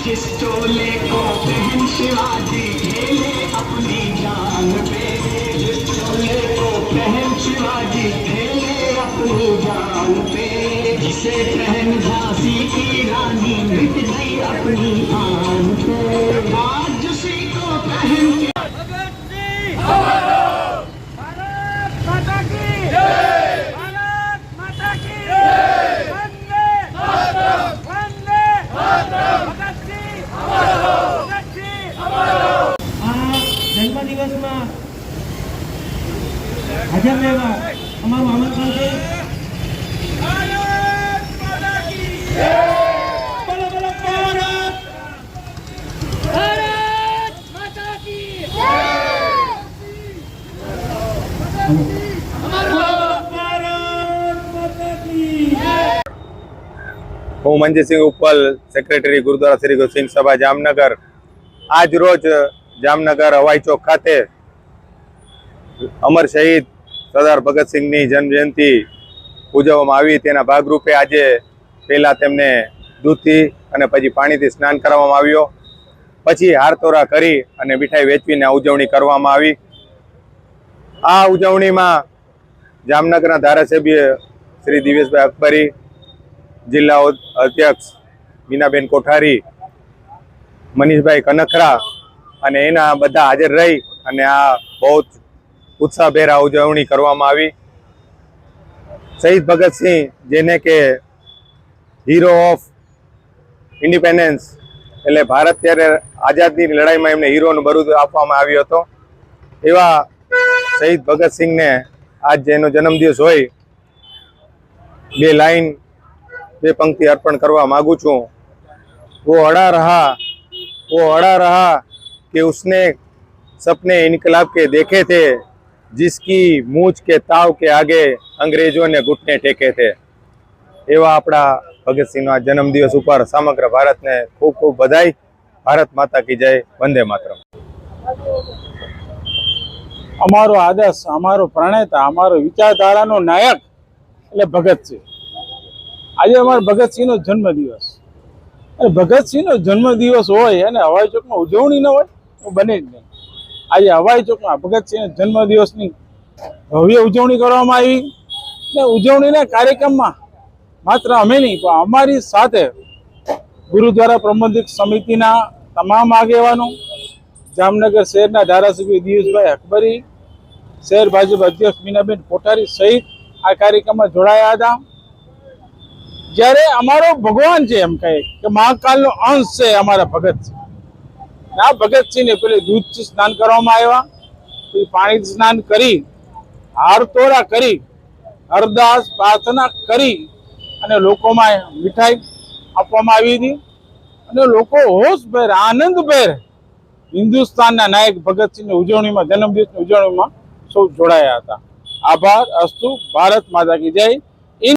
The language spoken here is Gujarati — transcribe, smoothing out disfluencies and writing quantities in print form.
जिस चोले को पहन शिवाजी खेले अपनी जान पे, जिस चोले को पहन शिवाजी खेले अपनी जान पे, जिसे पहन झांसी की रानी मिट गई अपनी आन पे, आज उसी को पहन के जन्मदिवस में हाजर रहवा अमारू आमंत्रण है। बोलो बोलो भारत माता की હું મનજીતસિંહ ઉપલ, સેક્રેટરી ગુરુદ્વારા શ્રી ગુરુસિંહ સભા જામનગર। આજ રોજ જામનગર હવાઈ ચોક ખાતે અમર શહીદ સરદાર ભગતસિંહની જન્મજયંતિ ઉજવવામાં આવી। તેના ભાગરૂપે આજે પહેલા તેમને દૂધથી અને પછી પાણીથી સ્નાન કરવામાં આવ્યો, પછી હારતોરા કરી અને મીઠાઈ વેચવીને ઉજવણી કરવામાં આવી। આ ઉજવણીમાં જામનગરના ધારાસભ્ય શ્રી દિવેશભાઈ અકબરી, જિલ્લા અધ્યક્ષ મીનાબેન કોઠારી, મનીષભાઈ કનખરા અને એના બધા હાજર રહી અને આ બહુ ઉત્સાહભેર આ ઉજવણી કરવામાં આવી। શહીદ ભગતસિંહ, જેને કે હીરો ઓફ ઇન્ડિપેન્ડન્સ એટલે ભારત ત્યારે આઝાદીની લડાઈમાં એમને હીરોનું બરુદ આપવામાં આવ્યો હતો, એવા શહીદ ભગતસિંહને આજ જેનો જન્મદિવસ હોય બે લાઈન બે पंक्ति अर्पण करवा मांगू छू। वो अड़ा रहा कि उसने सपने इनकलाब के देखे थे, जिसकी मूछ के ताव के आगे अंग्रेजों ने घुटने टेके थे। एवा अपना भगत सिंह जन्मदिवस पर समग्र भारत ने खूब खूब बधाई। भारत माता की जय। वंदे मातरम। अमारो आदर्श, अमारो प्रणेता, अमारो विचारधारा नो नायक એટલે ભગતસિંહ। આજે અમારો ભગતસિંહનો જન્મદિવસ, અને ભગતસિંહનો જન્મદિવસ હોય અને હવાઈ ચોકમાં ઉજવણી ન હોય તો બને જ નહીં। આજે હવાઈ ચોકમાં ભગતસિંહના જન્મદિવસની ભવ્ય ઉજવણી કરવામાં આવી ને ઉજવણીના કાર્યક્રમમાં માત્ર અમે નહીં પણ અમારી સાથે ગુરુદ્વારા પ્રબંધક સમિતિના તમામ આગેવાનો, જામનગર શહેરના ધારાસભ્ય દિવેશભાઈ અકબરી, શહેર ભાજપ અધ્યક્ષ મીનાબેન કોઠારી સહિત આ કાર્યક્રમમાં જોડાયા હતા। જ્યારે અમારો ભગવાન છે એમ કહે કે મહાકાલનો અંશ છે અમારા ભગતસિંહ, આ ભગતસિંહને પેલે દૂધથી સ્નાન કરવામાં આવ્યા, પછી પાણીથી સ્નાન કરી, હારતોરા કરી, અરદાસ પ્રાર્થના કરી અને લોકોમાં મીઠાઈ આપવામાં આવી હતી અને લોકો હોશભેર આનંદભેર હિન્દુસ્તાનના નાયક ભગતસિંહની ઉજવણીમાં, જન્મદિવસની ઉજવણીમાં સૌ જોડાયા હતા। આભાર અસ્તુ। ભારત માતા કી જય।